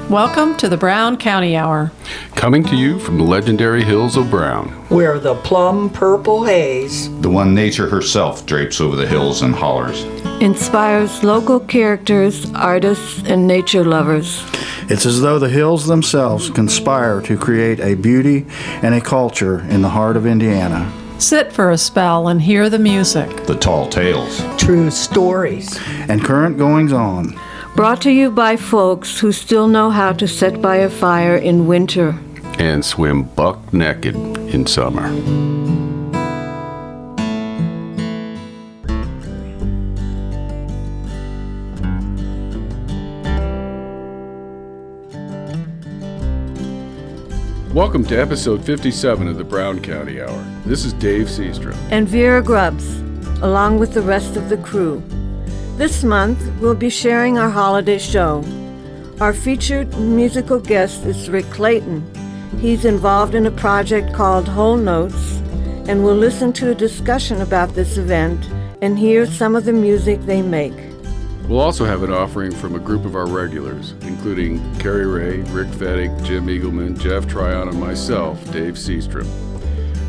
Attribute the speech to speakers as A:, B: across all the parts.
A: Welcome to the Brown County Hour.
B: Coming to you from the legendary hills of Brown,
C: where the plum purple haze,
D: the one nature herself drapes over the hills and hollers,
E: inspires local characters, artists, and nature lovers.
F: It's as though the hills themselves conspire to create a beauty and a culture in the heart of Indiana.
A: Sit for a spell and hear the music,
D: the tall tales,
C: true stories,
F: and current goings-on.
E: Brought to you by folks who still know how to sit by a fire in winter
B: and swim buck naked in summer. Welcome to episode 57 of the Brown County Hour. This is Dave Seastrom.
E: And Vera Grubbs, along with the rest of the crew. This month, we'll be sharing our holiday show. Our featured musical guest is Rick Clayton. He's involved in a project called Wholenotes, and we'll listen to a discussion about this event and hear some of the music they make.
B: We'll also have an offering from a group of our regulars, including Cari, Rick Fettig, Jim Eagleman, Jeff Tryon, and myself, Dave Seastrom.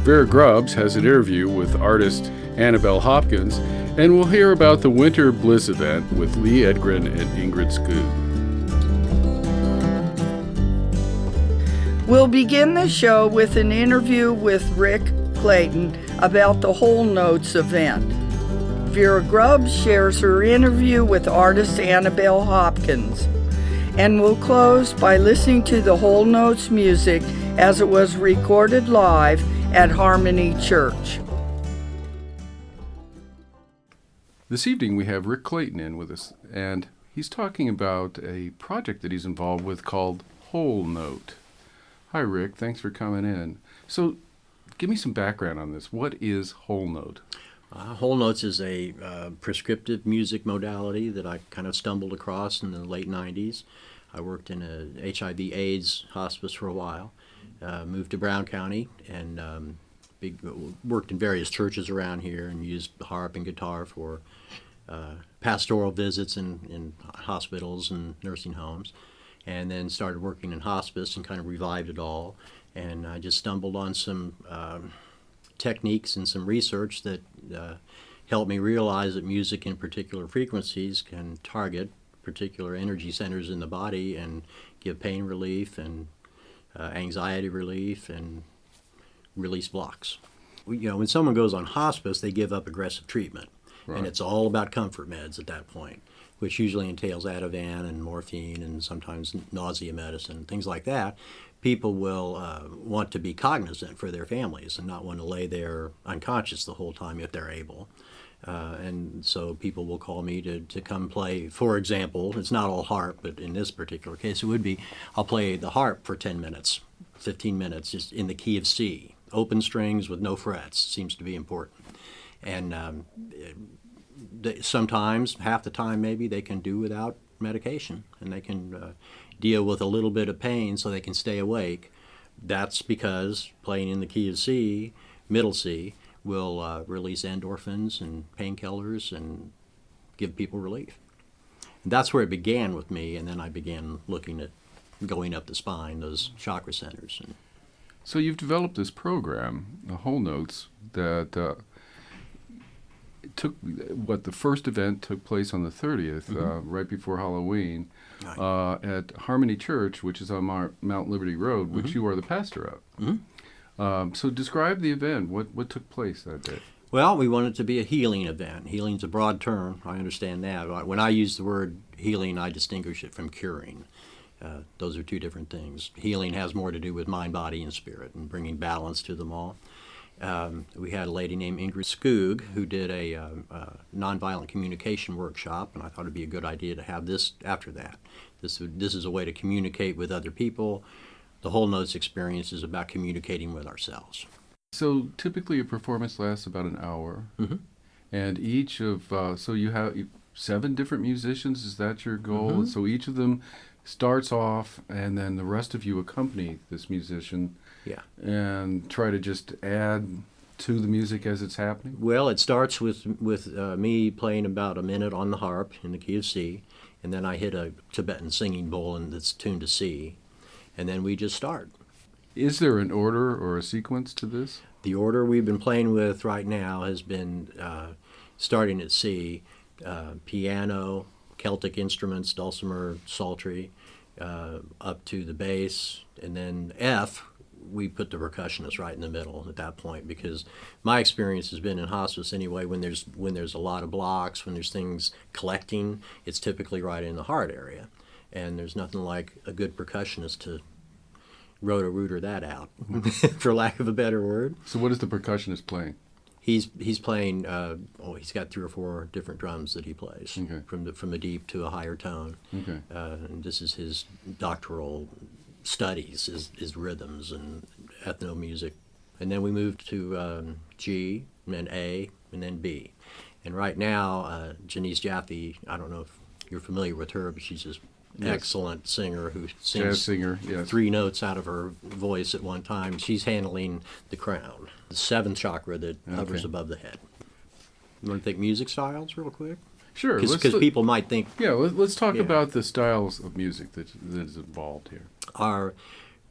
B: Vera Grubbs has an interview with artist Annabel Hopkins, and we'll hear about the Winter Bliss event with Lee Edgren and Ingrid Skoog.
C: We'll begin the show with an interview with Rick Clayton about the Wholenotes event. Vera Grubbs shares her interview with artist Annabel Hopkins. And we'll close by listening to the Wholenotes music as it was recorded live at Harmony Church.
B: This evening we have Rick Clayton in with us, and he's talking about a project that he's involved with called Wholenote. Hi Rick, thanks for coming in. So give me some background on this. What is Wholenote?
G: Wholenotes is a prescriptive music modality that I kind of stumbled across in the late 90s. I worked in a HIV/AIDS hospice for a while, moved to Brown County, and worked in various churches around here and used harp and guitar for pastoral visits in hospitals and nursing homes, and then started working in hospice and kind of revived it all. And I just stumbled on some techniques and some research that helped me realize that music in particular frequencies can target particular energy centers in the body and give pain relief and anxiety relief and release blocks. When someone goes on hospice, they give up aggressive treatment. Right. And it's all about comfort meds at that point, which usually entails Ativan and morphine and sometimes nausea medicine, things like that. People will want to be cognizant for their families and not want to lay there unconscious the whole time if they're able. And so people will call me to come play. For example, it's not all harp, but in this particular case it would be, I'll play the harp for 10 minutes, 15 minutes, just in the key of C. Open strings with no frets seems to be important. And sometimes, half the time maybe, they can do without medication, and they can deal with a little bit of pain so they can stay awake. That's because playing in the key of C, middle C, will release endorphins and painkillers and give people relief. And that's where it began with me, and then I began looking at going up the spine, those chakra centers.
B: So you've developed this program, the Wholenotes, that the first event took place on the 30th, right before Halloween, right, at Harmony Church, which is on Mount Liberty Road, which you are the pastor of. So describe the event. What took place that day?
G: Well, we want it to be a healing event. Healing's a broad term. I understand that. When I use the word healing, I distinguish it from curing. Those are two different things. Healing has more to do with mind, body, and spirit, and bringing balance to them all. We had a lady named Ingrid Skoog who did a nonviolent communication workshop, and I thought it'd be a good idea to have this after that. This is a way to communicate with other people. The Wholenotes experience is about communicating with ourselves.
B: So typically a performance lasts about an hour, and each of so you have 7 different musicians. Is that your goal? So each of them starts off, and then the rest of you accompany this musician, and try to just add to the music as it's happening?
G: Well, it starts with me playing about a minute on the harp in the key of C, and then I hit a Tibetan singing bowl and that's tuned to C, and then we just start.
B: Is there an order or a sequence to this?
G: The order we've been playing with right now has been starting at C, piano, Celtic instruments, dulcimer, psaltery, up to the bass, and then F, we put the percussionist right in the middle at that point, because my experience has been in hospice anyway, when there's a lot of blocks, when there's things collecting, it's typically right in the heart area, and there's nothing like a good percussionist to roto-rooter that out, for lack of a better word.
B: So what is the percussionist playing?
G: He's playing. He's got 3 or 4 different drums that he plays,
B: Okay.
G: from a deep to a higher tone.
B: Okay.
G: And this is his doctoral studies, is rhythms and ethnomusic. And then we moved to G, and then A, and then B. And right now, Janice Jaffe, I don't know if you're familiar with her, but she's this excellent singer who sings
B: Jazz singer, yes.
G: 3 notes out of her voice at one time. She's handling the crown, the 7th chakra that hovers above the head. You want to think music styles real quick?
B: Sure.
G: Because people might think...
B: Yeah, let's talk about the styles of music that is involved here.
G: Our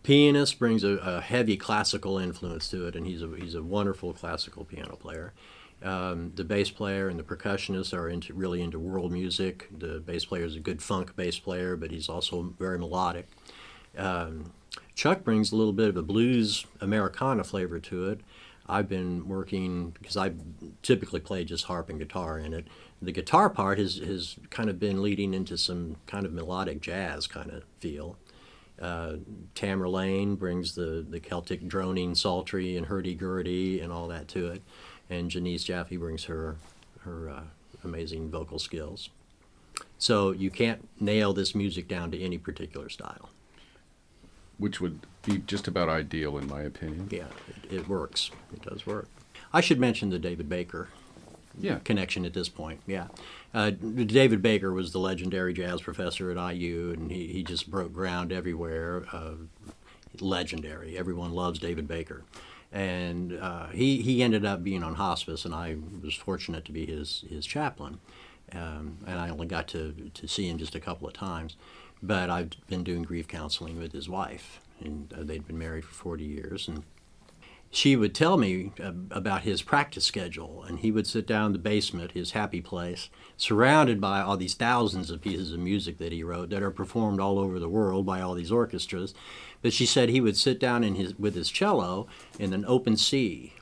G: pianist brings a heavy classical influence to it, and he's a wonderful classical piano player. The bass player and the percussionist are really into world music. The bass player is a good funk bass player, but he's also very melodic. Chuck brings a little bit of a blues Americana flavor to it. I've been working, because I typically play just harp and guitar in it. The guitar part has kind of been leading into some kind of melodic jazz kind of feel. Tamara Lane brings the Celtic droning, psaltery, and hurdy-gurdy and all that to it. And Janice Jaffe brings her amazing vocal skills. So you can't nail this music down to any particular style.
B: Which would be just about ideal, in my opinion.
G: Yeah, it works. It does work. I should mention the David Baker connection at this point. Yeah, David Baker was the legendary jazz professor at IU, and he just broke ground everywhere. Legendary. Everyone loves David Baker. And he ended up being on hospice, and I was fortunate to be his chaplain. And I only got to see him just a couple of times. But I've been doing grief counseling with his wife, and they'd been married for 40 years. And she would tell me about his practice schedule, and he would sit down in the basement, his happy place, surrounded by all these thousands of pieces of music that he wrote that are performed all over the world by all these orchestras. But she said he would sit down with his cello in an open C.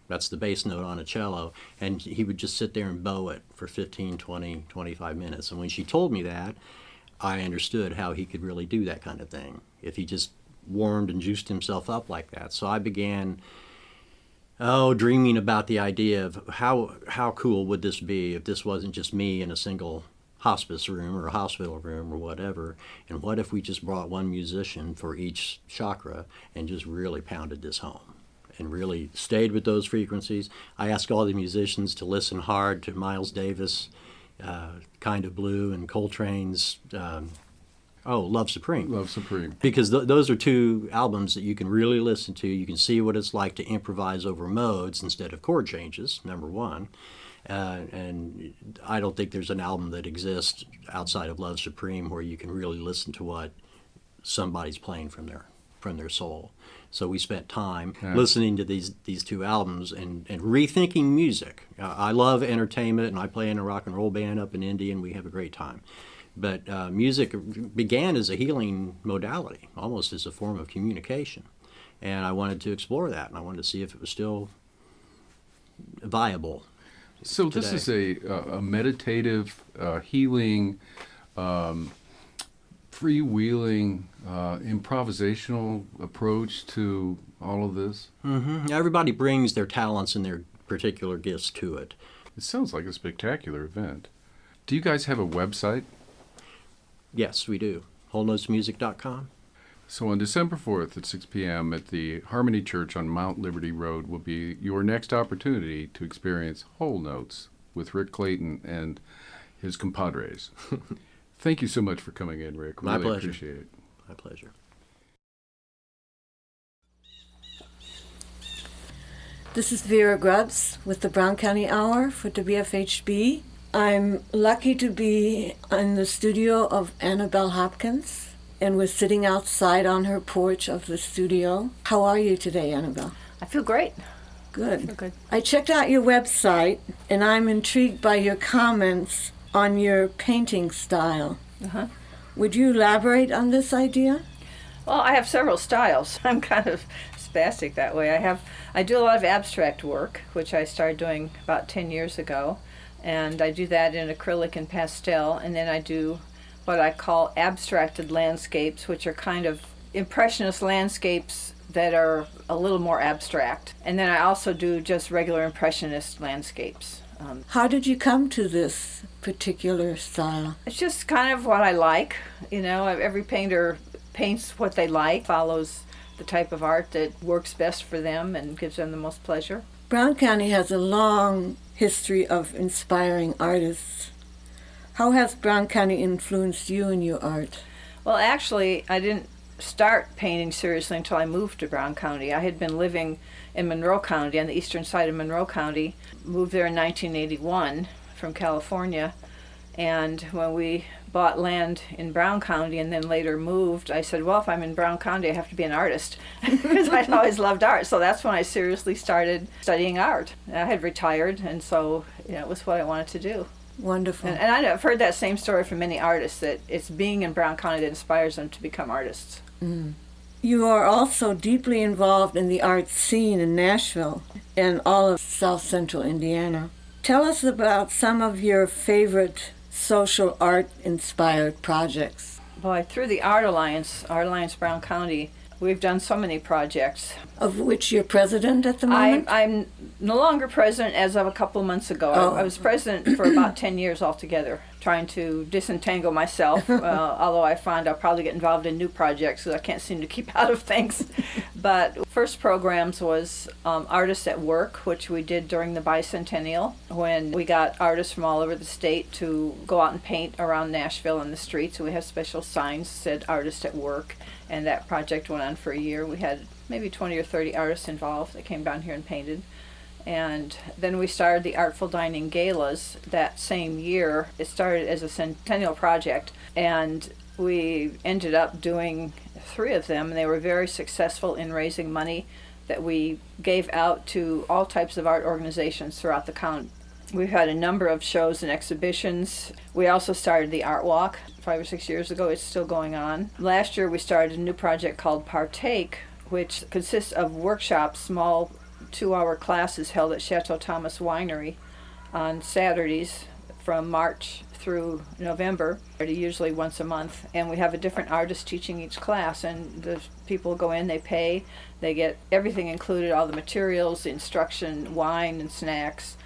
G: That's the bass note on a cello. And he would just sit there and bow it for 15, 20, 25 minutes. And when she told me that, I understood how he could really do that kind of thing if he just warmed and juiced himself up like that. So I began dreaming about the idea of how cool would this be if this wasn't just me in a single hospice room or a hospital room or whatever, and what if we just brought one musician for each chakra and just really pounded this home and really stayed with those frequencies. I asked all the musicians to listen hard to Miles Davis, Kind of Blue, and Coltrane's Love Supreme.
B: Love Supreme.
G: Because those are 2 albums that you can really listen to. You can see what it's like to improvise over modes instead of chord changes, number 1. And I don't think there's an album that exists outside of Love Supreme where you can really listen to what somebody's playing from their soul. So we spent time listening to these 2 albums and rethinking music. I love entertainment, and I play in a rock and roll band up in Indy, and we have a great time. But music began as a healing modality, almost as a form of communication. And I wanted to explore that, and I wanted to see if it was still viable.
B: So this
G: today.
B: is a meditative, healing, freewheeling, improvisational approach to all of this?
G: Mm-hmm. Everybody brings their talents and their particular gifts to it.
B: It sounds like a spectacular event. Do you guys have a website?
G: Yes, we do. Wholenotesmusic.com.
B: So on December 4th at 6 p.m. at the Harmony Church on Mount Liberty Road will be your next opportunity to experience Wholenotes with Rick Clayton and his compadres. Thank you so much for coming in, Rick.
G: My
B: really
G: pleasure.
B: Appreciate it.
G: My pleasure.
E: This is Vera Grubbs with the Brown County Hour for WFHB. I'm lucky to be in the studio of Annabel Hopkins, and we're sitting outside on her porch of the studio. How are you today, Annabel?
H: I feel great.
E: Good.
H: I feel good.
E: I checked out your website, and I'm intrigued by your comments on your painting style.
H: Uh-huh.
E: Would you elaborate on this idea?
H: Well, I have several styles. I'm kind of spastic that way. I do a lot of abstract work, which I started doing about 10 years ago, and I do that in acrylic and pastel, and then I do what I call abstracted landscapes, which are kind of impressionist landscapes that are a little more abstract. And then I also do just regular impressionist landscapes.
E: How did you come to this particular style?
H: It's just kind of what I like. You know, every painter paints what they like, follows the type of art that works best for them and gives them the most pleasure.
E: Brown County has a long history of inspiring artists. How has Brown County influenced you in your art?
H: Well, actually, I didn't start painting seriously until I moved to Brown County. I had been living in Monroe County, on the eastern side of Monroe County, moved there in 1981 from California, and when we bought land in Brown County and then later moved, I said, well, if I'm in Brown County, I have to be an artist, because I'd always loved art. So that's when I seriously started studying art. I had retired, and so it was what I wanted to do.
E: Wonderful.
H: And I've heard that same story from many artists, that it's being in Brown County that inspires them to become artists.
E: Mm. You are also deeply involved in the art scene in Nashville and all of South Central Indiana. Tell us about some of your favorite social art-inspired projects.
H: Boy, through the Art Alliance Brown County, we've done so many projects.
E: Of which you're president at the moment?
H: I'm no longer president as of a couple of months ago.
E: Oh.
H: I was president for about 10 years altogether, trying to disentangle myself, although I find I'll probably get involved in new projects because I can't seem to keep out of things. But first programs was Artists at Work, which we did during the bicentennial, when we got artists from all over the state to go out and paint around Nashville in the streets. So we have special signs that said Artists at Work, and that project went on for a year. We had maybe 20 or 30 artists involved that came down here and painted. And then we started the Artful Dining Galas that same year. It started as a centennial project, and we ended up doing 3 of them, and they were very successful in raising money that we gave out to all types of art organizations throughout the county. We've had a number of shows and exhibitions. We also started the Art Walk 5 or 6 years ago. It's still going on. Last year we started a new project called Partake, which consists of workshops, small 2-hour classes held at Chateau Thomas Winery on Saturdays from March through November, usually once a month. And we have a different artist teaching each class, and the people go in, they pay, they get everything included, all the materials, the instruction, wine and snacks,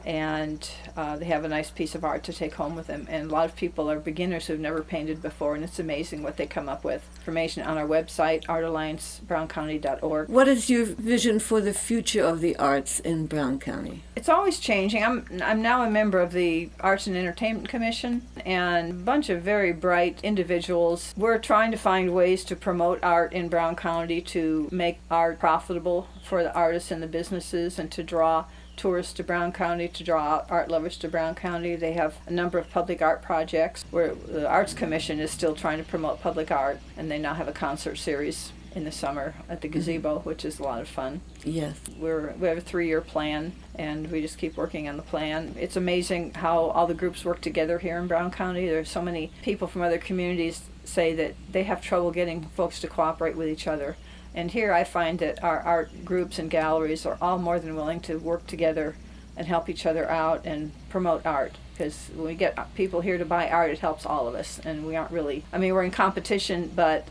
H: and they have a nice piece of art to take home with them. And a lot of people are beginners who've never painted before, and it's amazing what they come up with. Information on our website, artalliancebrowncounty.org.
E: What is your vision for the future of the arts in Brown County?
H: It's always changing. I'm now a member of the Arts and Entertainment Commission, and a bunch of very bright individuals. We're trying to find ways to promote art in Brown County, to make art profitable for the artists and the businesses, and to draw tourists to Brown County, to draw art lovers to Brown County. They have a number of public art projects where the Arts Commission is still trying to promote public art, and they now have a concert series in the summer at the gazebo, which is a lot of fun.
E: Yes.
H: We have a 3-year plan, and we just keep working on the plan. It's amazing how all the groups work together here in Brown County. There's so many people from other communities say that they have trouble getting folks to cooperate with each other. And here I find that our art groups and galleries are all more than willing to work together and help each other out and promote art. Because when we get people here to buy art, it helps all of us. And we aren't really, we're in competition, but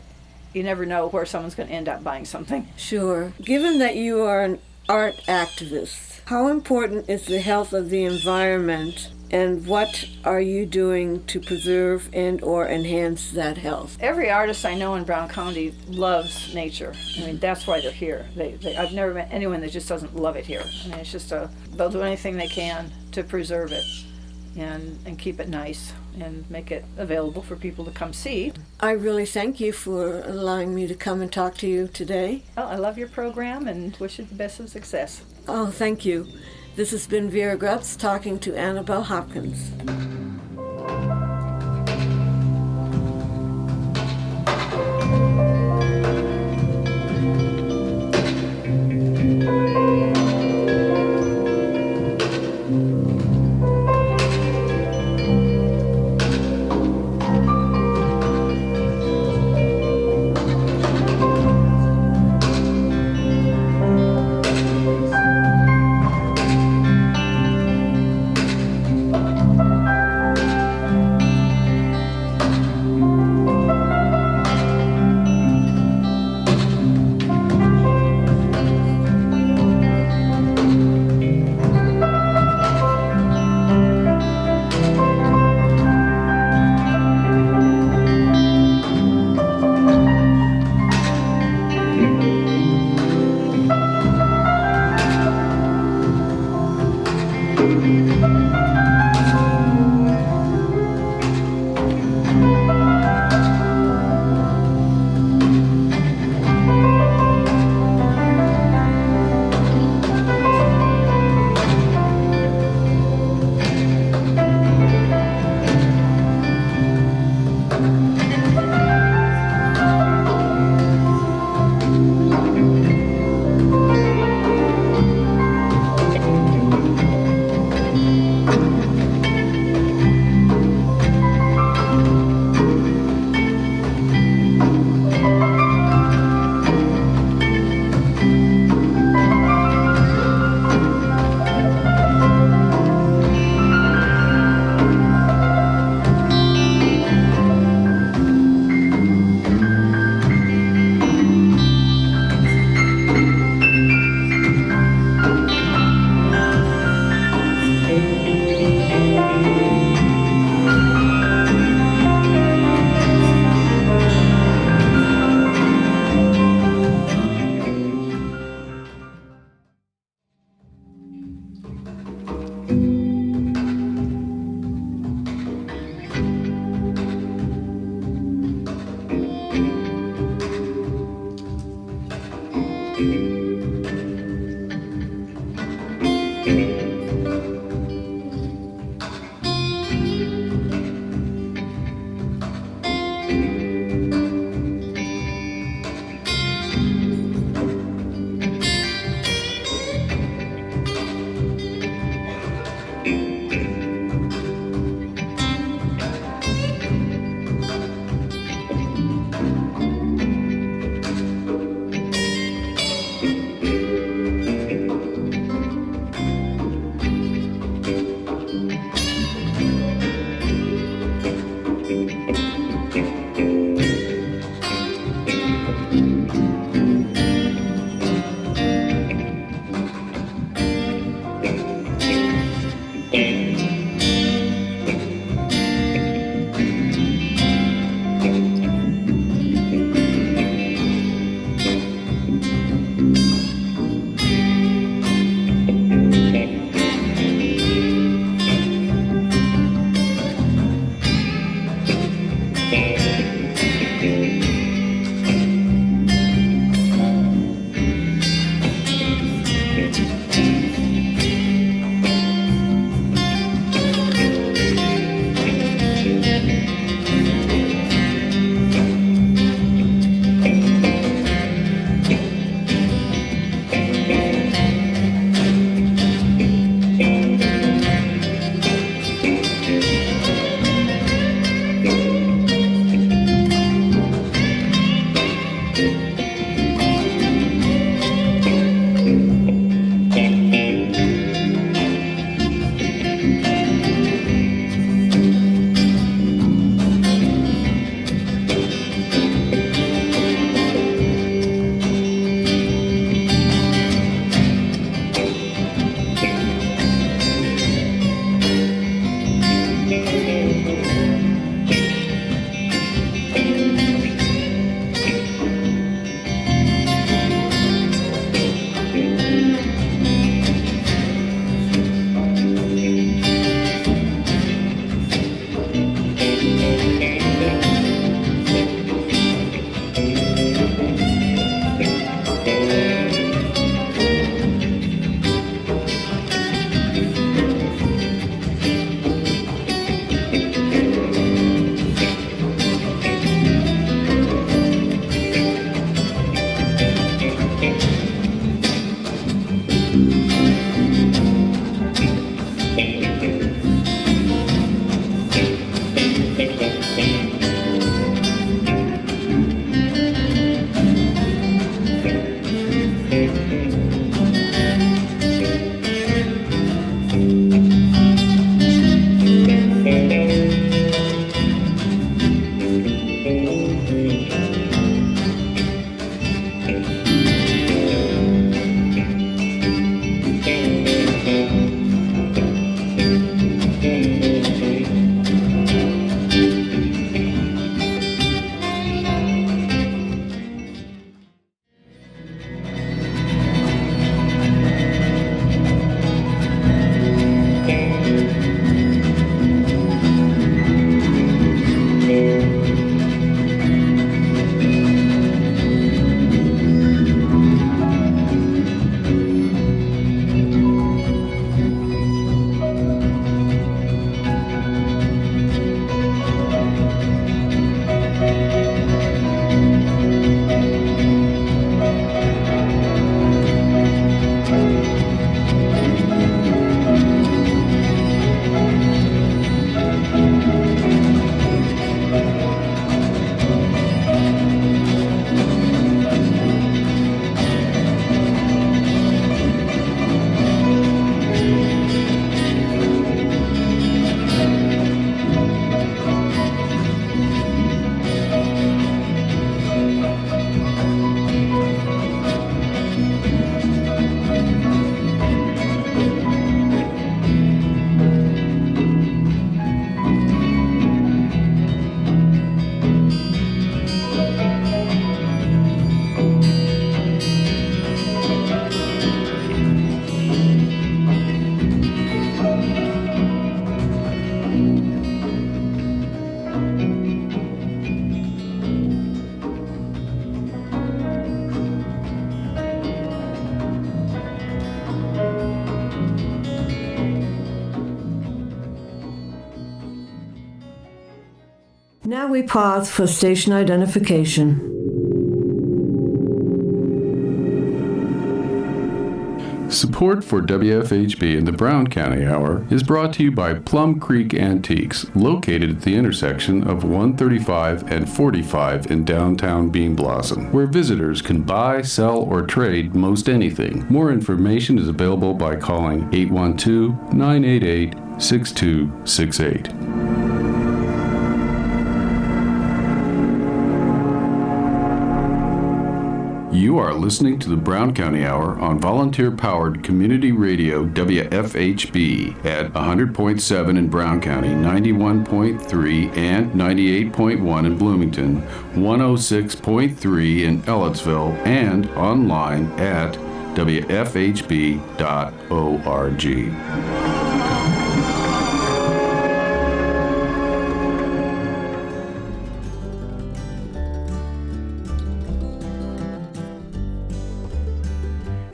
H: you never know where someone's going to end up buying something.
E: Sure. Given that you are an art activist, how important is the health of the environment, and what are you doing to preserve and or enhance that health?
H: Every artist I know in Brown County loves nature. That's why they're here. I've never met anyone that just doesn't love it here. It's just they'll do anything they can to preserve it. and keep it nice and make it available for people to come see.
E: I really thank you for allowing me to come and talk to you today.
H: Well, I love your program and wish you the best of success.
E: Oh, thank you. This has been Vera Grubbs talking to Annabel Hopkins. Now we pause for station identification.
B: Support for WFHB and the Brown County Hour is brought to you by Plum Creek Antiques, located at the intersection of 135 and 45 in downtown Bean Blossom, where visitors can buy, sell, or trade most anything. More information is available by calling 812-988-6268. You are listening to the Brown County Hour on volunteer-powered community radio WFHB at 100.7 in Brown County, 91.3 and 98.1 in Bloomington, 106.3 in Ellettsville, and online at wfhb.org.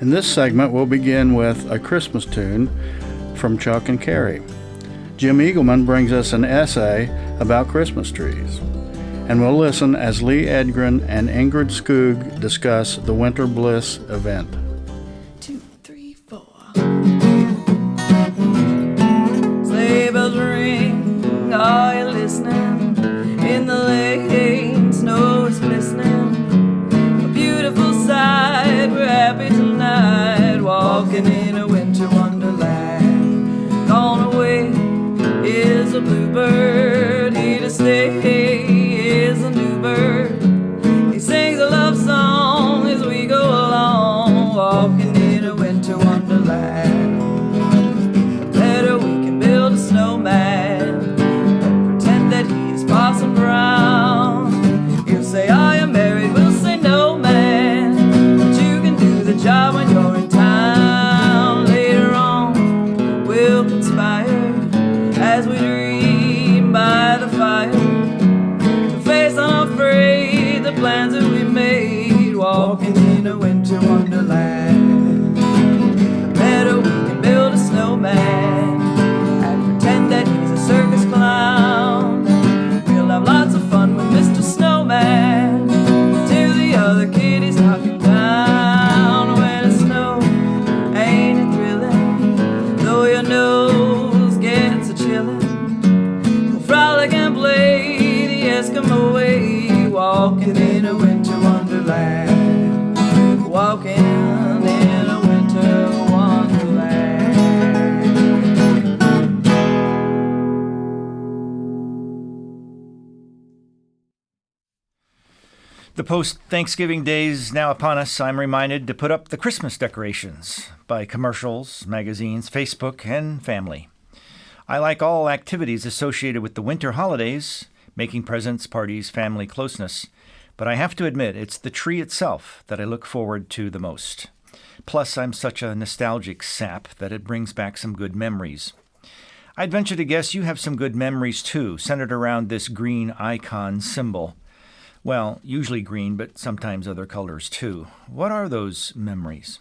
F: In this segment, we'll begin with a Christmas tune from Chuck and Cari. Jim Eagleman brings us an essay about Christmas trees. And we'll listen as Lee Edgren and Ingrid Skoog discuss the Winter Bliss event.
I: 2, 3, 4. Sleigh bells ring, are you listening? In the lane, snow is glistening. A beautiful sight, we're happy tonight, walking in a winter wonderland. Gone away is a bluebird, here to stay is a new bird. He sings a love song as we go along, walking in a winter wonderland. Better we can build a snowman and pretend that he's Parson Brown. He'll say, are you married? We'll say, no, man, but you can do the job when you're in town. Later on, we'll conspire as we dream by the fire to face unafraid the plans that we made, walking in a winter wonderland. The better we can build a snowman and pretend that he's a circus clown, we'll have lots of fun with Mr. Snowman till the other kiddies knock him down. When it snows, ain't it thrilling, though your nose gets a chillin'. We'll frolic and play the Eskimo way, walking in a winter wonderland, walking in a winter wonderland.
J: The post-Thanksgiving days now upon us, I'm reminded to put up the Christmas decorations by commercials, magazines, Facebook, and family. I like all activities associated with the winter holidays, making presents, parties, family closeness, but I have to admit it's the tree itself that I look forward to the most. Plus, I'm such a nostalgic sap that it brings back some good memories. I'd venture to guess you have some good memories too, centered around this green icon symbol. Well, usually green, but sometimes other colors too. What are those memories?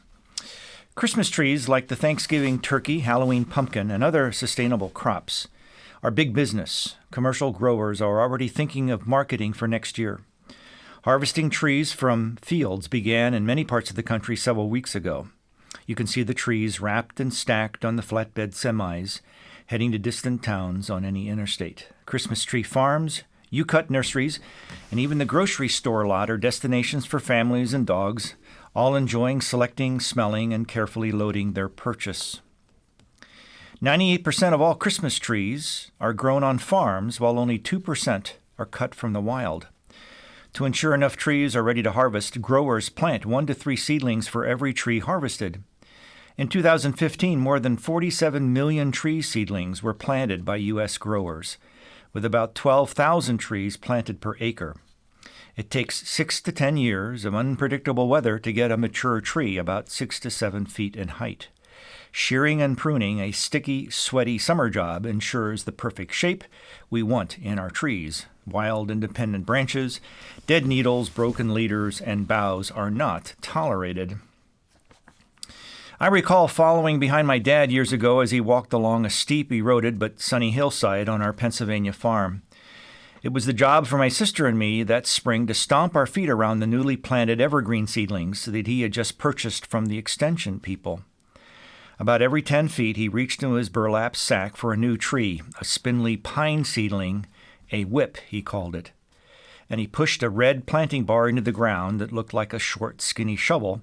J: Christmas trees, like the Thanksgiving turkey, Halloween pumpkin, and other sustainable crops, are big business. Commercial growers are already thinking of marketing for next year. Harvesting trees from fields began in many parts of the country several weeks ago. You can see the trees wrapped and stacked on the flatbed semis, heading to distant towns on any interstate. Christmas tree farms, U-cut nurseries, and even the grocery store lot are destinations for families and dogs, all enjoying selecting, smelling, and carefully loading their purchase. 98% of all Christmas trees are grown on farms, while only 2% are cut from the wild. To ensure enough trees are ready to harvest, growers plant 1 to 3 seedlings for every tree harvested. In 2015, more than 47 million tree seedlings were planted by U.S. growers, with about 12,000 trees planted per acre. It takes 6 to 10 years of unpredictable weather to get a mature tree about 6 to 7 feet in height. Shearing and pruning, a sticky, sweaty summer job, ensures the perfect shape we want in our trees. Wild, independent branches, dead needles, broken leaders, and boughs are not tolerated. I recall following behind my dad years ago as he walked along a steep, eroded but sunny hillside on our Pennsylvania farm. It was the job for my sister and me that spring to stomp our feet around the newly planted evergreen seedlings that he had just purchased from the extension people. About every 10 feet, he reached into his burlap sack for a new tree, a spindly pine seedling, a whip, he called it. And he pushed a red planting bar into the ground that looked like a short, skinny shovel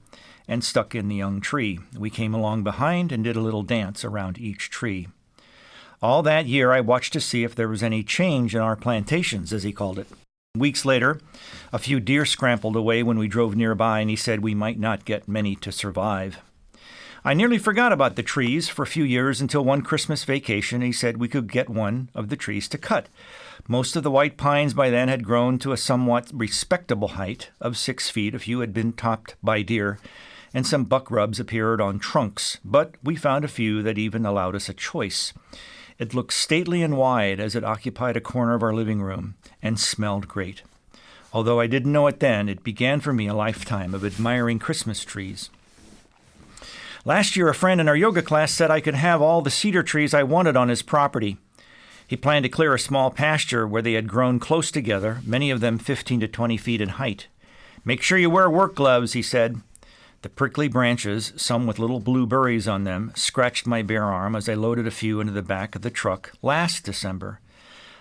J: and stuck in the young tree. We came along behind and did a little dance around each tree. All that year, I watched to see if there was any change in our plantations, as he called it. Weeks later, a few deer scrambled away when we drove nearby, and he said we might not get many to survive. I nearly forgot about the trees for a few years until one Christmas vacation he said we could get one of the trees to cut. Most of the white pines by then had grown to a somewhat respectable height of 6 feet. A few had been topped by deer, and some buck rubs appeared on trunks, but we found a few that even allowed us a choice. It looked stately and wide as it occupied a corner of our living room and smelled great. Although I didn't know it then, it began for me a lifetime of admiring Christmas trees. Last year, a friend in our yoga class said I could have all the cedar trees I wanted on his property. He planned to clear a small pasture where they had grown close together, many of them 15 to 20 feet in height. "Make sure you wear work gloves," he said. The prickly branches, some with little blue berries on them, scratched my bare arm as I loaded a few into the back of the truck last December.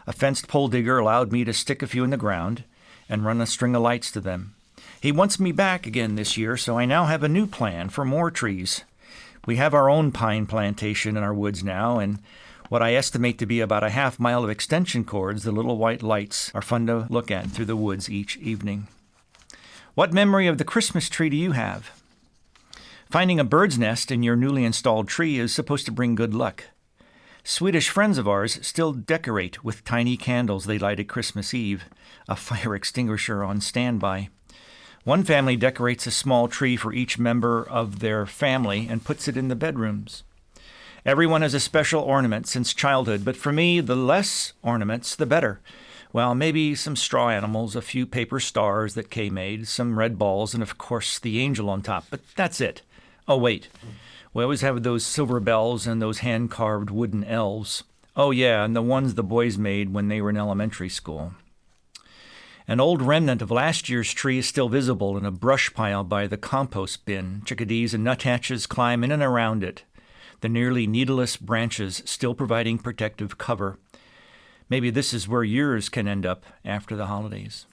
J: A fenced pole digger allowed me to stick a few in the ground and run a string of lights to them. He wants me back again this year, so I now have a new plan for more trees. We have our own pine plantation in our woods now, and what I estimate to be about a half-mile of extension cords, the little white lights, are fun to look at through the woods each evening. What memory of the Christmas tree do you have? Finding a bird's nest in your newly installed tree is supposed to bring good luck. Swedish friends of ours still decorate with tiny candles they light at Christmas Eve, a fire extinguisher on standby. One family decorates a small tree for each member of their family and puts it in the bedrooms. Everyone has a special ornament since childhood, but for me, the less ornaments, the better. Well, maybe some straw animals, a few paper stars that Kay made, some red balls, and of course the angel on top, but that's it. Oh, wait. We always have those silver bells and those hand-carved wooden elves. Oh, yeah, and the ones the boys made when they were in elementary school. An old remnant of last year's tree is still visible in a brush pile by the compost bin. Chickadees and nuthatches climb in and around it, the nearly needleless branches still providing protective cover. Maybe this is where yours can end up after the holidays.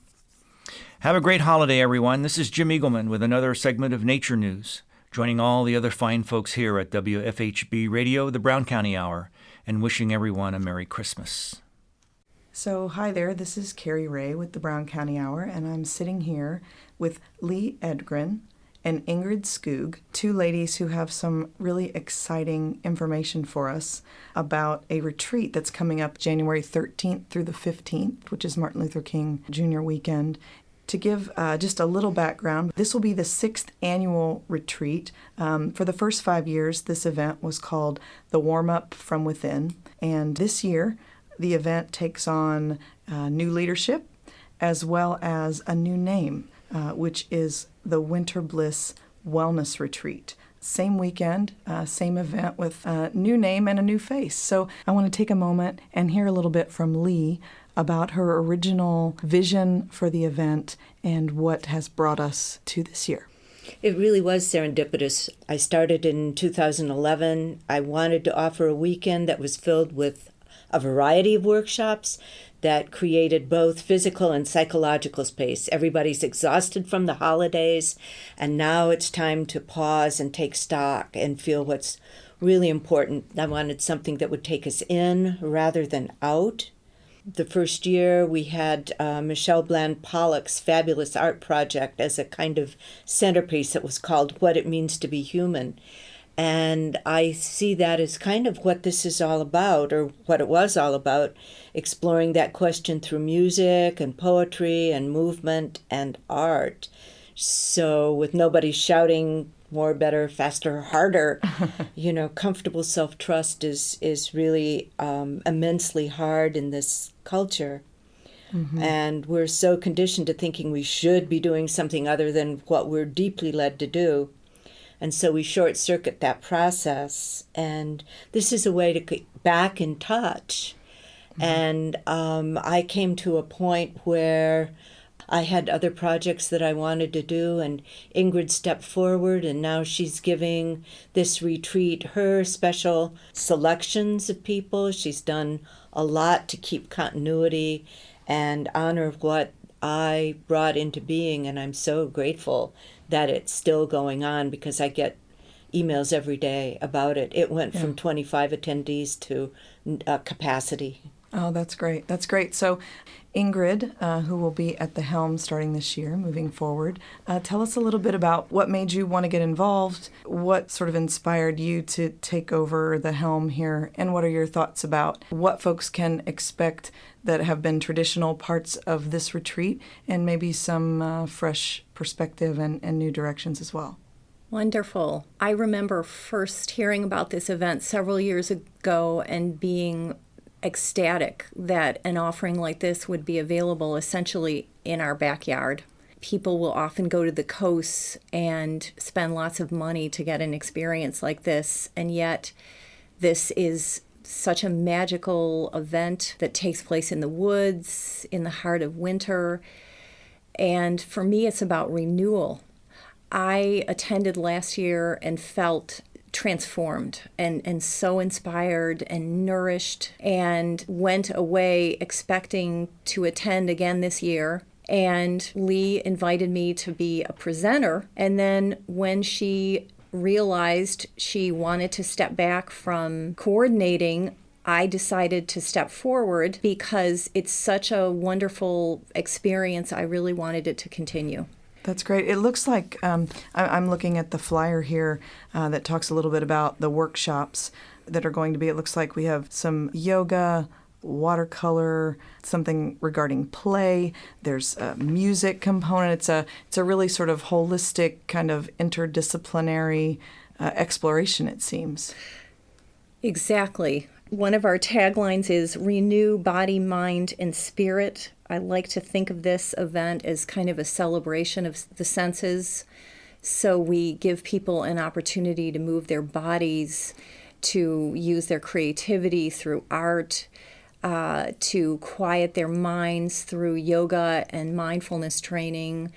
J: Have a great holiday, everyone. This is Jim Eagleman with another segment of Nature News, joining all the other fine folks here at WFHB Radio, the Brown County Hour, and wishing everyone a Merry Christmas.
K: So, hi there, this is Cari Ray with the Brown County Hour, and I'm sitting here with Lee Edgren and Ingrid Skoog, two ladies who have some really exciting information for us about a retreat that's coming up January 13th through the 15th, which is Martin Luther King Jr. weekend. To give just a little background, this will be the 6th annual retreat. For the first 5 years, this event was called the Warm-Up from Within, and this year, the event takes on new leadership as well as a new name, which is the Winter Bliss Wellness Retreat. Same weekend, same event with a new name and a new face. So I want to take a moment and hear a little bit from Lee about her original vision for the event and what has brought us to this year.
L: It really was serendipitous. I started in 2011. I wanted to offer a weekend that was filled with a variety of workshops that created both physical and psychological space. Everybody's exhausted from the holidays, and now it's time to pause and take stock and feel what's really important. I wanted something that would take us in rather than out. The first year we had Michelle Bland Pollock's fabulous art project as a kind of centerpiece that was called What It Means to Be Human. And I see that as kind of what this is all about, or what it was all about, exploring that question through music and poetry and movement and art. So with nobody shouting more, better, faster, harder, comfortable self-trust is really immensely hard in this culture. Mm-hmm. And we're so conditioned to thinking we should be doing something other than what we're deeply led to do. And so we short-circuit that process. And this is a way to get back in touch And I came to a point where I had other projects that I wanted to do, and Ingrid stepped forward, and now she's giving this retreat her special selections of people. She's done a lot to keep continuity and honor what I brought into being, and I'm so grateful that it's still going on because I get emails every day about it. It went from 25 attendees to capacity.
K: Oh, that's great. That's great. So, Ingrid, who will be at the helm starting this year, moving forward, tell us a little bit about what made you want to get involved, what sort of inspired you to take over the helm here, and what are your thoughts about what folks can expect that have been traditional parts of this retreat, and maybe some fresh perspective and new directions as well.
M: Wonderful. I remember first hearing about this event several years ago and being ecstatic that an offering like this would be available essentially in our backyard. People will often go to the coasts and spend lots of money to get an experience like this, and yet this is such a magical event that takes place in the woods, in the heart of winter, and for me it's about renewal. I attended last year and felt transformed and so inspired and nourished, and went away expecting to attend again this year. And Lee invited me to be a presenter, and then when she realized she wanted to step back from coordinating, I decided to step forward because it's such a wonderful experience. I really wanted it to continue.
K: That's great. It looks like I'm looking at the flyer here that talks a little bit about the workshops that are going to be. It looks like we have some yoga, watercolor, something regarding play. There's a music component. It's a really sort of holistic kind of interdisciplinary exploration, it seems.
M: Exactly. One of our taglines is renew body, mind, and spirit. I like to think of this event as kind of a celebration of the senses. So we give people an opportunity to move their bodies, to use their creativity through art, to quiet their minds through yoga and mindfulness training,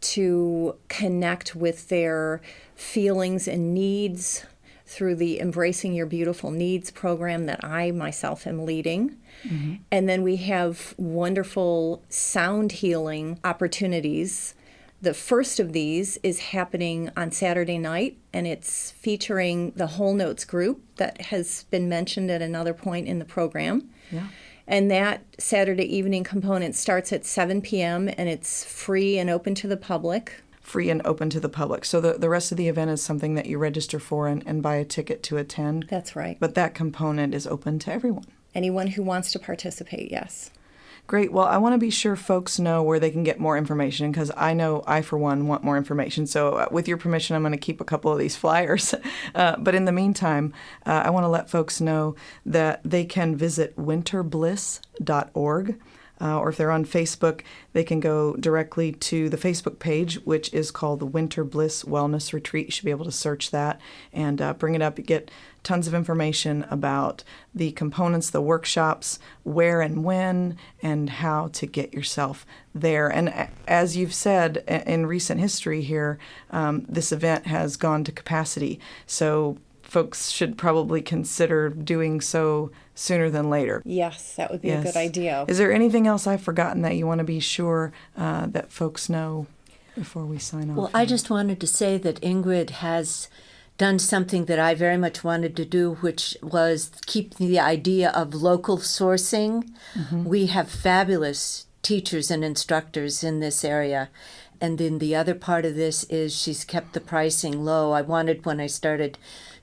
M: to connect with their feelings and needs through the Embracing Your Beautiful Needs program that I myself am leading. Mm-hmm. And then we have wonderful sound healing opportunities. The first of these is happening on Saturday night, and it's featuring the Wholenotes group that has been mentioned at another point in the program.
K: Yeah.
M: And that Saturday evening component starts at 7 p.m., and it's free and open to the public.
K: Free and open to the public. So the rest of the event is something that you register for and buy a ticket to attend.
M: That's right.
K: But that component is open to everyone.
M: Anyone who wants to participate, yes.
K: Great. Well, I want to be sure folks know where they can get more information, because I know I, for one, want more information. So with your permission, I'm going to keep a couple of these flyers. But in the meantime, I want to let folks know that they can visit winterbliss.org. Or if they're on Facebook, they can go directly to the Facebook page, which is called the Winter Bliss Wellness Retreat. You should be able to search that and bring it up. You get tons of information about the components, the workshops, where and when, and how to get yourself there. And as you've said, in recent history here, this event has gone to capacity. So folks should probably consider doing so sooner than later.
M: Yes, that would be a good idea.
K: Is there anything else I've forgotten that you want to be sure that folks know before we sign off?
L: Well, I just wanted to say that Ingrid has done something that I very much wanted to do, which was keep the idea of local sourcing. Mm-hmm. We have fabulous teachers and instructors in this area. And then the other part of this is she's kept the pricing low. I wanted, when I started,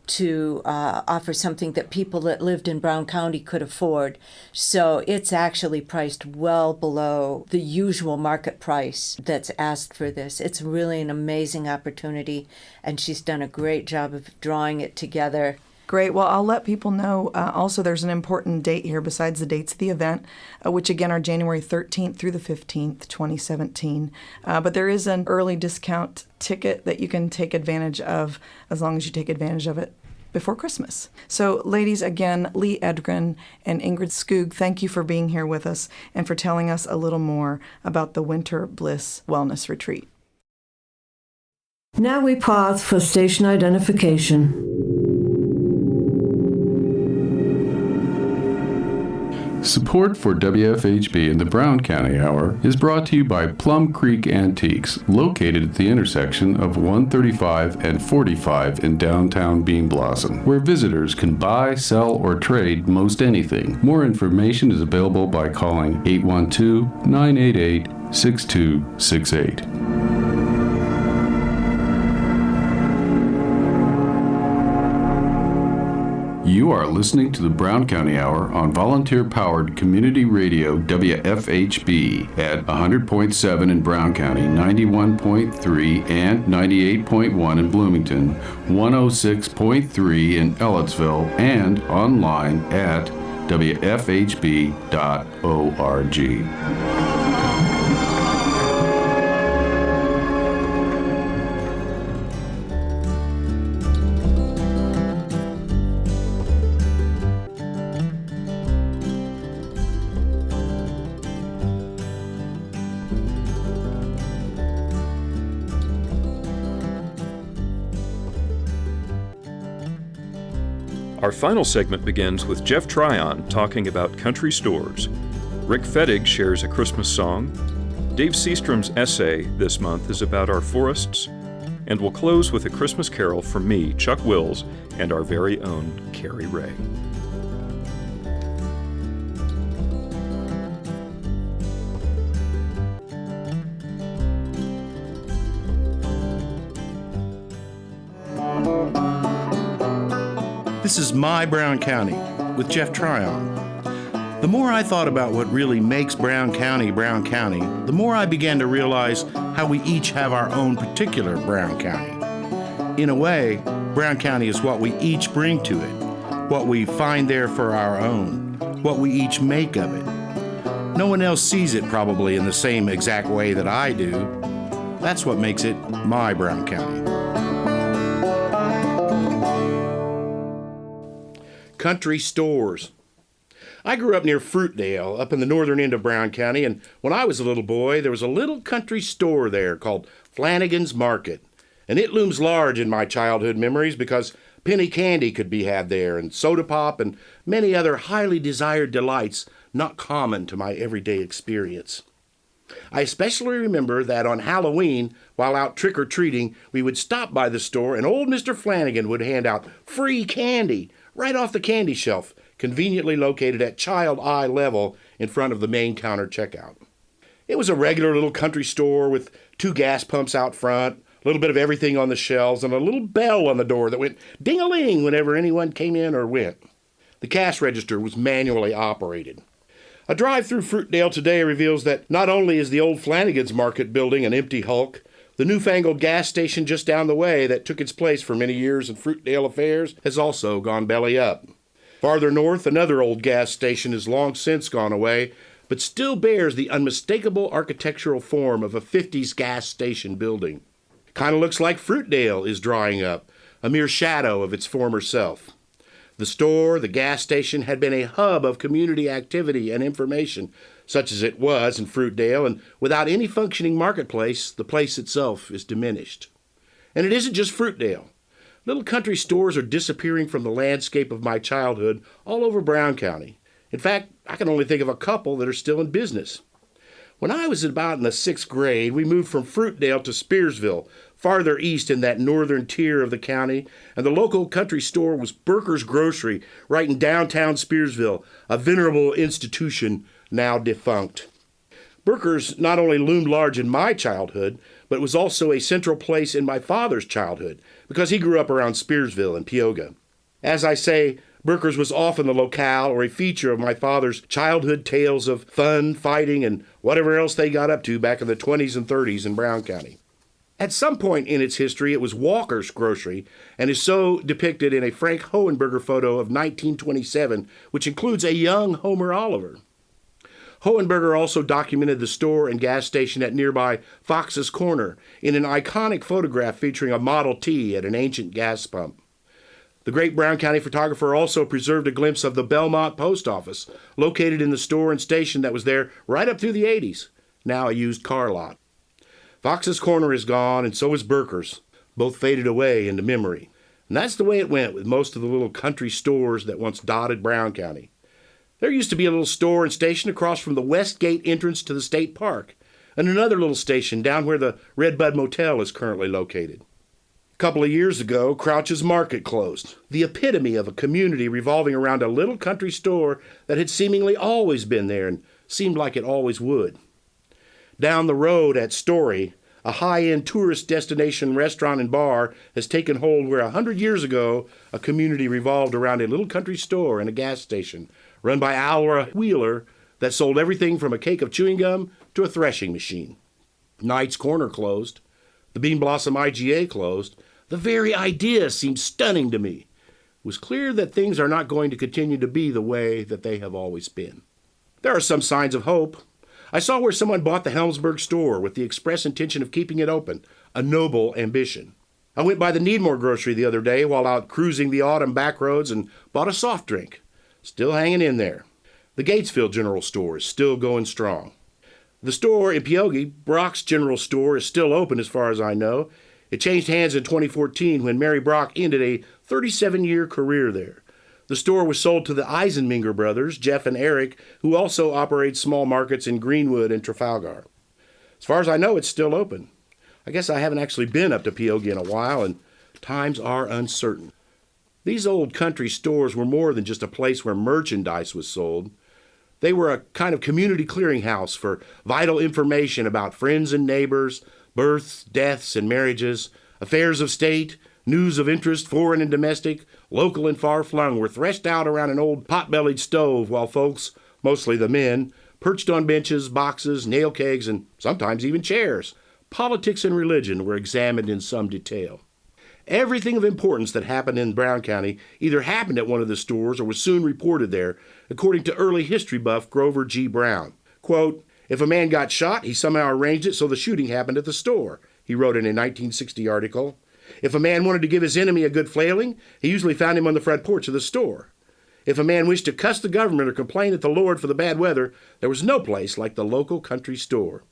L: to offer something that people that lived in Brown County could afford. So it's actually priced well below the usual market price that's asked for this. It's really an amazing opportunity, and she's done a great job of drawing it together.
K: Great. Well, I'll let people know. Also, there's an important date here besides the dates of the event, which again are January 13th through the 15th, 2017. But there is an early discount ticket that you can take advantage of as long as you take advantage of it before Christmas. So, ladies, again, Lee Edgren and Ingrid Skoog, thank you for being here with us and for telling us a little more about the Winter Bliss Wellness Retreat.
E: Now we pause for station identification.
B: Support for WFHB and the Brown County Hour is brought to you by Plum Creek Antiques, located at the intersection of 135 and 45 in downtown Bean Blossom, where visitors can buy, sell, or trade most anything. More information is available by calling 812-988-6268. You are listening to the Brown County Hour on volunteer-powered community radio WFHB at 100.7 in Brown County, 91.3 and 98.1 in Bloomington, 106.3 in Ellettsville, and online at wfhb.org.
N: Our final segment begins with Jeff Tryon talking about country stores. Rick Fettig shares a Christmas song. Dave Seastrom's essay this month is about our forests. And we'll close with a Christmas carol from me, Chuck Wills, and our very own Cari Ray.
O: This is My Brown County with Jeff Tryon. The more I thought about what really makes Brown County, the more I began to realize how we each have our own particular Brown County. In a way, Brown County is what we each bring to it, what we find there for our own, what we each make of it. No one else sees it probably in the same exact way that I do. That's what makes it my Brown County. Country stores. I grew up near Fruitdale, up in the northern end of Brown County, and when I was a little boy, there was a little country store there called Flanagan's Market. And it looms large in my childhood memories because penny candy could be had there, and soda pop, and many other highly desired delights not common to my everyday experience. I especially remember that on Halloween, while out trick-or-treating, we would stop by the store and old Mr. Flanagan would hand out free candy right off the candy shelf, conveniently located at child eye level in front of the main counter checkout. It was a regular little country store with 2 gas pumps out front, a little bit of everything on the shelves, and a little bell on the door that went ding-a-ling whenever anyone came in or went. The cash register was manually operated. A drive through Fruitdale today reveals that not only is the old Flanagan's Market building an empty hulk, the newfangled gas station just down the way that took its place for many years in Fruitdale affairs has also gone belly up. Farther north, another old gas station has long since gone away, but still bears the unmistakable architectural form of a 50s gas station building. Kind of looks like Fruitdale is drying up, a mere shadow of its former self. The store, the gas station, had been a hub of community activity and information, such as it was in Fruitdale, and without any functioning marketplace, the place itself is diminished. And it isn't just Fruitdale. Little country stores are disappearing from the landscape of my childhood all over Brown County. In fact, I can only think of a couple that are still in business. When I was about in the 6th grade, we moved from Fruitdale to Spearsville, farther east in that northern tier of the county, and the local country store was Burker's Grocery, right in downtown Spearsville, a venerable institution now defunct. Burker's not only loomed large in my childhood, but was also a central place in my father's childhood, because he grew up around Spearsville and Peoga. As I say, Burker's was often the locale or a feature of my father's childhood tales of fun, fighting, and whatever else they got up to back in the 20s and 30s in Brown County. At some point in its history, it was Walker's Grocery, and is so depicted in a Frank Hohenberger photo of 1927, which includes a young Homer Oliver. Hohenberger also documented the store and gas station at nearby Fox's Corner in an iconic photograph featuring a Model T at an ancient gas pump. The great Brown County photographer also preserved a glimpse of the Belmont Post Office, located in the store and station that was there right up through the 80s, now a used car lot. Fox's Corner is gone, and so is Burker's, both faded away into memory. And that's the way it went with most of the little country stores that once dotted Brown County. There used to be a little store and station across from the West Gate entrance to the state park, and another little station down where the Redbud Motel is currently located. A couple of years ago, Crouch's Market closed, the epitome of a community revolving around a little country store that had seemingly always been there and seemed like it always would. Down the road at Story, a high-end tourist destination restaurant and bar has taken hold where 100 years ago a community revolved around a little country store and a gas station run by Alra Wheeler that sold everything from a cake of chewing gum to a threshing machine. Knight's Corner closed. The Bean Blossom IGA closed. The very idea seemed stunning to me. It was clear that things are not going to continue to be the way that they have always been. There are some signs of hope. I saw where someone bought the Helmsburg store with the express intention of keeping it open, a noble ambition. I went by the Needmore grocery the other day while out cruising the autumn back roads and bought a soft drink. Still hanging in there. The Gatesville General Store is still going strong. The store in Peogue, Brock's General Store, is still open as far as I know. It changed hands in 2014 when Mary Brock ended a 37-year career there. The store was sold to the Eisenmenger brothers, Jeff and Eric, who also operate small markets in Greenwood and Trafalgar. As far as I know, it's still open. I guess I haven't actually been up to Peogue in a while, and times are uncertain. These old country stores were more than just a place where merchandise was sold. They were a kind of community clearinghouse for vital information about friends and neighbors, births, deaths, and marriages, affairs of state, news of interest, foreign and domestic, local and far-flung, were threshed out around an old pot-bellied stove while folks, mostly the men, perched on benches, boxes, nail kegs, and sometimes even chairs. Politics and religion were examined in some detail. Everything of importance that happened in Brown County either happened at one of the stores or was soon reported there, according to early history buff Grover G. Brown. Quote, "If a man got shot, he somehow arranged it so the shooting happened at the store," he wrote in a 1960 article. If a man wanted to give his enemy a good flailing, he usually found him on the front porch of the store. If a man wished to cuss the government or complain at the Lord for the bad weather, there was no place like the local country store.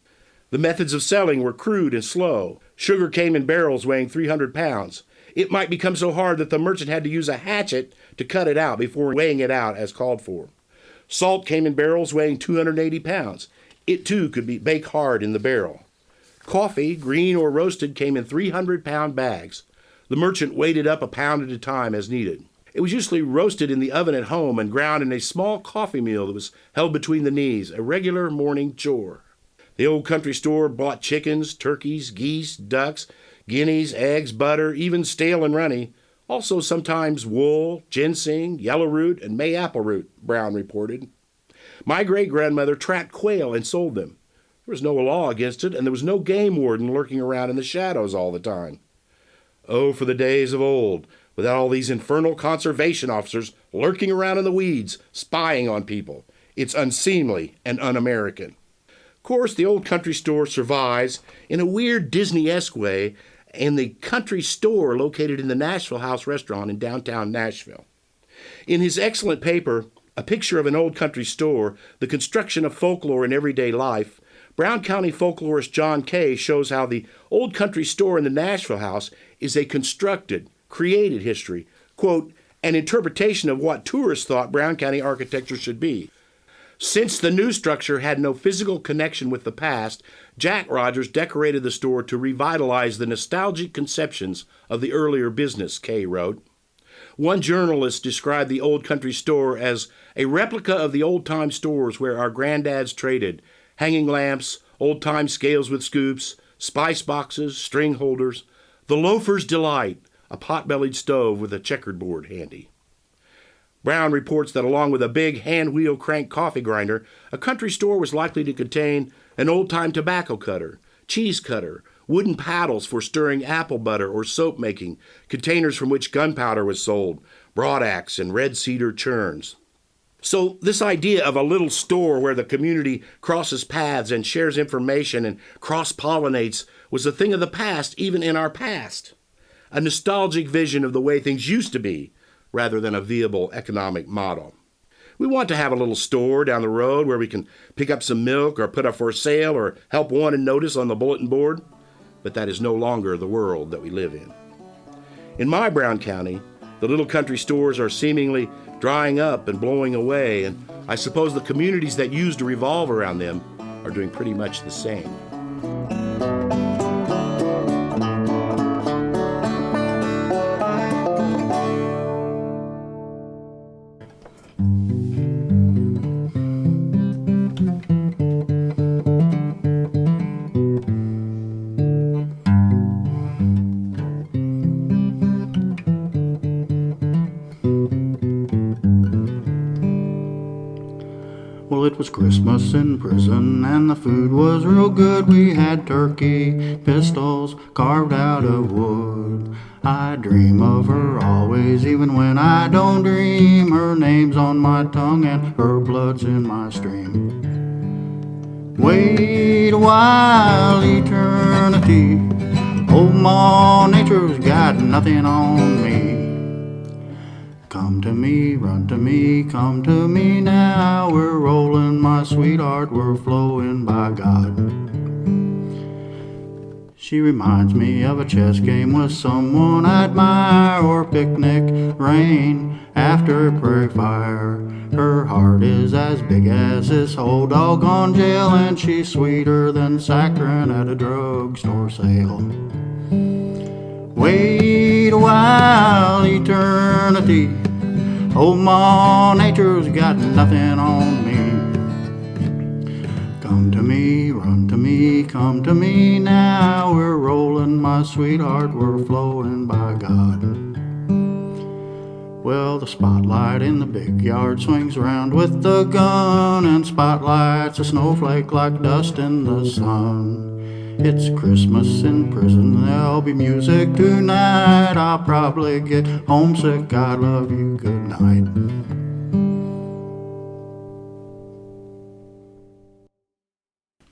O: The methods of selling were crude and slow. Sugar came in barrels weighing 300 pounds. It might become so hard that the merchant had to use a hatchet to cut it out before weighing it out as called for. Salt came in barrels weighing 280 pounds. It too could be baked hard in the barrel. Coffee, green or roasted, came in 300-pound bags. The merchant weighed it up a pound at a time as needed. It was usually roasted in the oven at home and ground in a small coffee mill that was held between the knees, a regular morning chore. The old country store bought chickens, turkeys, geese, ducks, guineas, eggs, butter, even stale and runny, also sometimes wool, ginseng, yellow root, and May apple root, Brown reported. My great-grandmother tracked quail and sold them. There was no law against it, and there was no game warden lurking around in the shadows all the time. Oh, for the days of old, without all these infernal conservation officers lurking around in the weeds, spying on people. It's unseemly and un-American. Of course, the old country store survives in a weird Disney-esque way in the country store located in the Nashville House restaurant in downtown Nashville. In his excellent paper, A Picture of an Old Country Store, The Construction of Folklore in Everyday Life, Brown County folklorist John Kay shows how the old country store in the Nashville House is a constructed, created history, quote, an interpretation of what tourists thought Brown County architecture should be. Since the new structure had no physical connection with the past, Jack Rogers decorated the store to revitalize the nostalgic conceptions of the earlier business, Kay wrote. One journalist described the old country store as a replica of the old-time stores where our granddads traded, hanging lamps, old-time scales with scoops, spice boxes, string holders, the loafer's delight, a pot-bellied stove with a checkered board handy. Brown reports that along with a big hand-wheel crank coffee grinder, a country store was likely to contain an old-time tobacco cutter, cheese cutter, wooden paddles for stirring apple butter or soap making, containers from which gunpowder was sold, broadaxe and red cedar churns. So this idea of a little store where the community crosses paths and shares information and cross-pollinates was a thing of the past even in our past. A nostalgic vision of the way things used to be, rather than a viable economic model. We want to have a little store down the road where we can pick up some milk or put up for sale or help wanted notice on the bulletin board, but that is no longer the world that we live in. In my Brown County, the little country stores are seemingly drying up and blowing away, and I suppose the communities that used to revolve around them are doing pretty much the same.
F: Well, it was Christmas in prison and the food was real good. We had turkey, pistols carved out of wood. I dream of her always, even when I don't dream. Her name's on my tongue and her blood's in my stream. Wait a while, eternity. Old Ma Nature's got nothing on me. Come to me, run to me, come to me now. We're rolling, my sweetheart, we're flowing by God. She reminds me of a chess game with someone I admire, or picnic rain after a prairie fire. Her heart is as big as this whole doggone jail, and she's sweeter than saccharin at a drugstore sale. Wait a while, eternity. Old Ma Nature's got nothing on me. Come to me, run to me, come to me now. We're rolling, my sweetheart, we're flowing by God. Well, the spotlight in the big yard swings around with the gun, and spotlight's a snowflake like dust in the sun. It's Christmas in prison, there'll be music tonight. I'll probably get homesick, I love you, good night.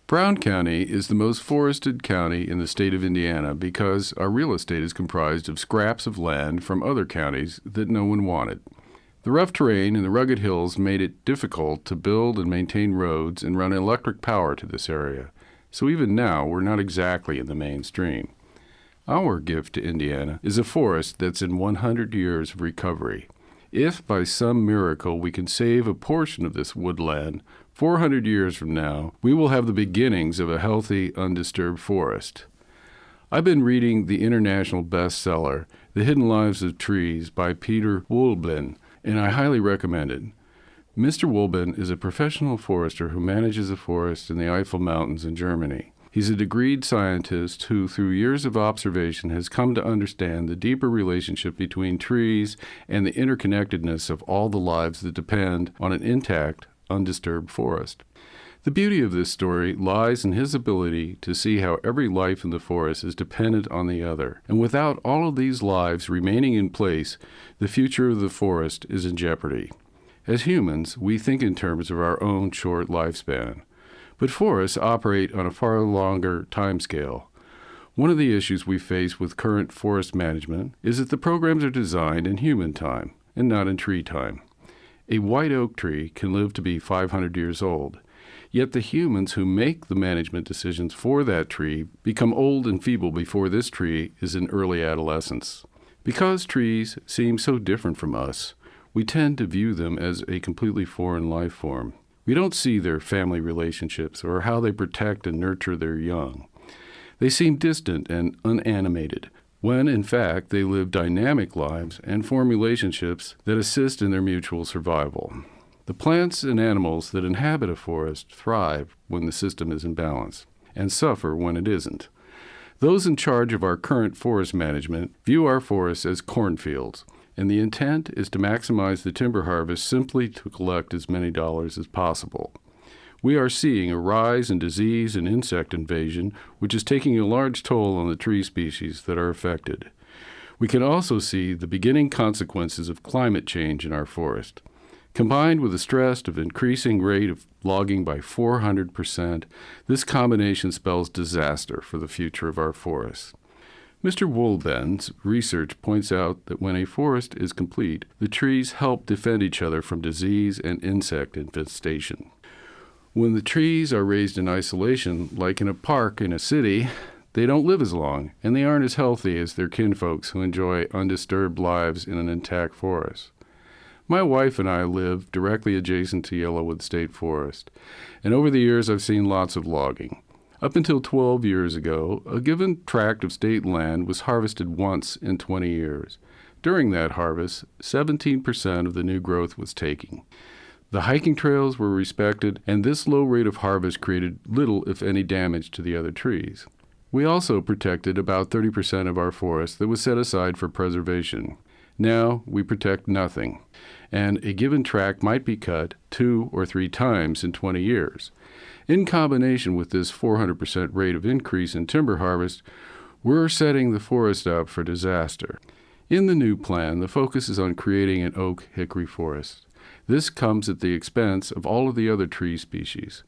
B: Brown County is the most forested county in the state of Indiana because our real estate is comprised of scraps of land from other counties that no one wanted. The rough terrain and the rugged hills made it difficult to build and maintain roads and run electric power to this area. So even now, we're not exactly in the mainstream. Our gift to Indiana is a forest that's in 100 years of recovery. If by some miracle we can save a portion of this woodland, 400 years from now, we will have the beginnings of a healthy, undisturbed forest. I've been reading the international bestseller, The Hidden Lives of Trees by Peter Wholenotes, and I highly recommend it. Mr. Wholenotes is a professional forester who manages a forest in the Eifel Mountains in Germany. He's a degreed scientist who, through years of observation, has come to understand the deeper relationship between trees and the interconnectedness of all the lives that depend on an intact, undisturbed forest. The beauty of this story lies in his ability to see how every life in the forest is dependent on the other, and without all of these lives remaining in place, the future of the forest is in jeopardy. As humans, we think in terms of our own short lifespan, but forests operate on a far longer timescale. One of the issues we face with current forest management is that the programs are designed in human time and not in tree time. A white oak tree can live to be 500 years old, yet the humans who make the management decisions for that tree become old and feeble before this tree is in early adolescence. Because trees seem so different from us, we tend to view them as a completely foreign life form. We don't see their family relationships or how they protect and nurture their young. They seem distant and unanimated, when in fact they live dynamic lives and form relationships that assist in their mutual survival. The plants and animals that inhabit a forest thrive when the system is in balance, and suffer when it isn't. Those in charge of our current forest management view our forests as cornfields, and the intent is to maximize the timber harvest simply to collect as many dollars as possible. We are seeing a rise in disease and insect invasion, which is taking a large toll on the tree species that are affected. We can also see the beginning consequences of climate change in our forest. Combined with the stress of increasing rate of logging by 400%, this combination spells disaster for the future of our forests. Mr. Woolben's research points out that when a forest is complete, the trees help defend each other from disease and insect infestation. When the trees are raised in isolation, like in a park in a city, they don't live as long, and they aren't as healthy as their kinfolks who enjoy undisturbed lives in an intact forest. My wife and I live directly adjacent to Yellowwood State Forest, and over the years I've seen lots of logging. Up until 12 years ago, a given tract of state land was harvested once in 20 years. During that harvest, 17% of the new growth was taken. The hiking trails were respected, and this low rate of harvest created little, if any, damage to the other trees. We also protected about 30% of our forest that was set aside for preservation. Now we protect nothing, and a given tract might be cut 2 or 3 times in 20 years. In combination with this 400% rate of increase in timber harvest, we're setting the forest up for disaster. In the new plan, the focus is on creating an oak hickory forest. This comes at the expense of all of the other tree species.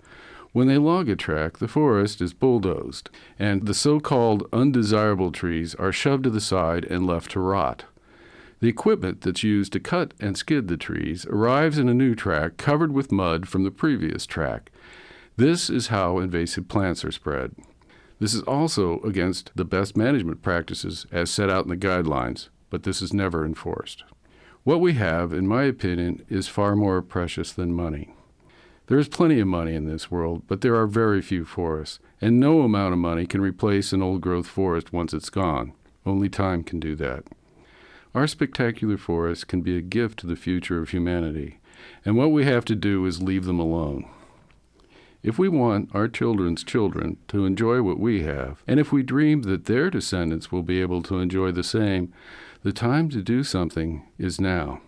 B: When they log a tract, the forest is bulldozed, and the so-called undesirable trees are shoved to the side and left to rot. The equipment that's used to cut and skid the trees arrives in a new tract covered with mud from the previous tract. This is how invasive plants are spread. This is also against the best management practices as set out in the guidelines, but this is never enforced. What we have, in my opinion, is far more precious than money. There is plenty of money in this world, but there are very few forests, and no amount of money can replace an old-growth forest once it's gone. Only time can do that. Our spectacular forests can be a gift to the future of humanity, and what we have to do is leave them alone. If we want our children's children to enjoy what we have, and if we dream that their descendants will be able to enjoy the same, the time to do something is now.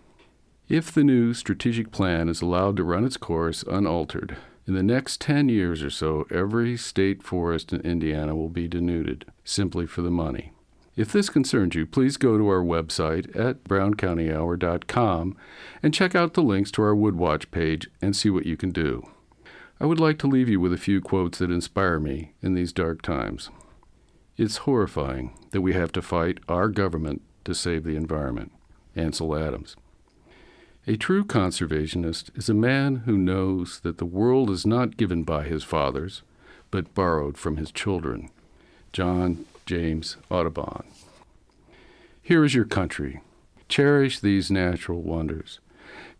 B: If the new strategic plan is allowed to run its course unaltered, in the next 10 years or so, every state forest in Indiana will be denuded, simply for the money. If this concerns you, please go to our website at browncountyhour.com and check out the links to our Woodwatch page and see what you can do. I would like to leave you with a few quotes that inspire me in these dark times. It's horrifying that we have to fight our government to save the environment. Ansel Adams. A true conservationist is a man who knows that the world is not given by his fathers, but borrowed from his children. John James Audubon. Here is your country. Cherish these natural wonders.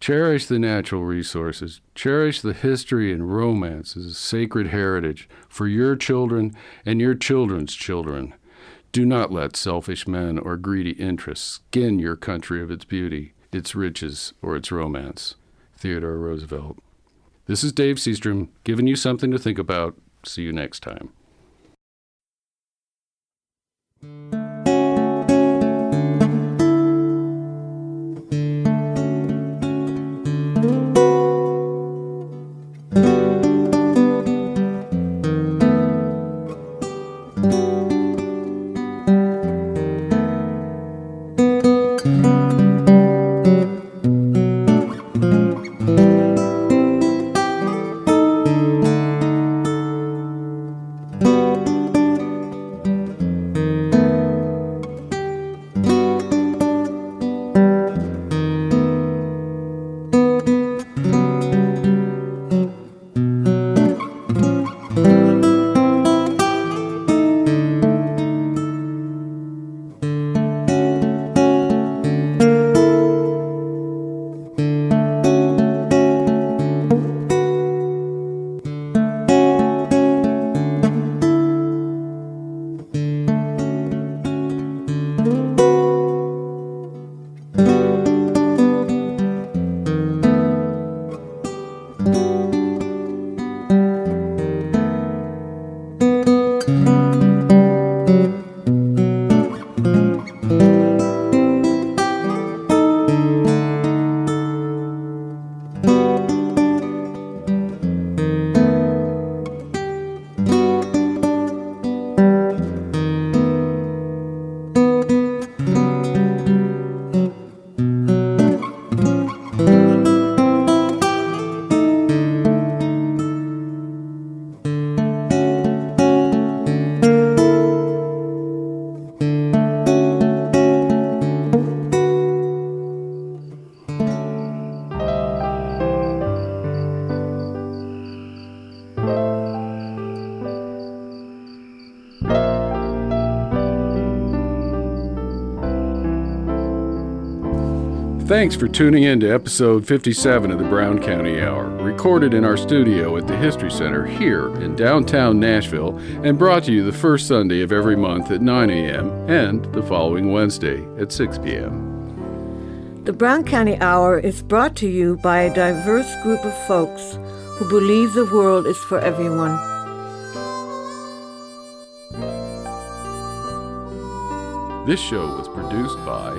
B: Cherish the natural resources. Cherish the history and romances, sacred heritage for your children and your children's children. Do not let selfish men or greedy interests skin your country of its beauty, its riches, or its romance. Theodore Roosevelt. This is Dave Seastrom, giving you something to think about. See you next time. Thanks for tuning in to episode 57 of the Brown County Hour, recorded in our studio at the History Center here in downtown Nashville and brought to you the first Sunday of every month at 9 a.m. and the following Wednesday at 6 p.m.
E: The Brown County Hour is brought to you by a diverse group of folks who believe the world is for everyone.
B: This show was produced by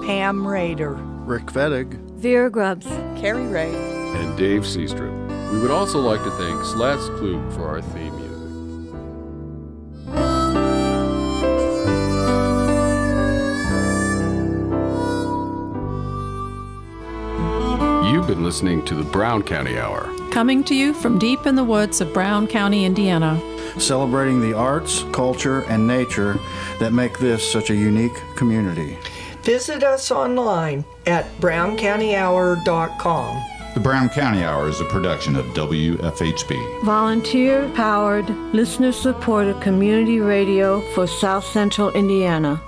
C: Pam Rader,
F: Rick Fettig,
E: Vera Grubbs,
K: Cari Ray,
B: and Dave Seastrom. We would also like to thank Slats Klug for our theme music. You've been listening to the Brown County Hour.
A: Coming to you from deep in the woods of Brown County, Indiana.
F: celebrating the arts, culture, and nature that make this such a unique community.
C: Visit us online at browncountyhour.com.
D: The Brown County Hour is a production of WFHB.
E: Volunteer-powered, listener-supported community radio for South Central Indiana.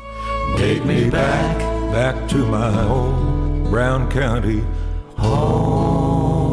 P: Take me back to my old Brown County home.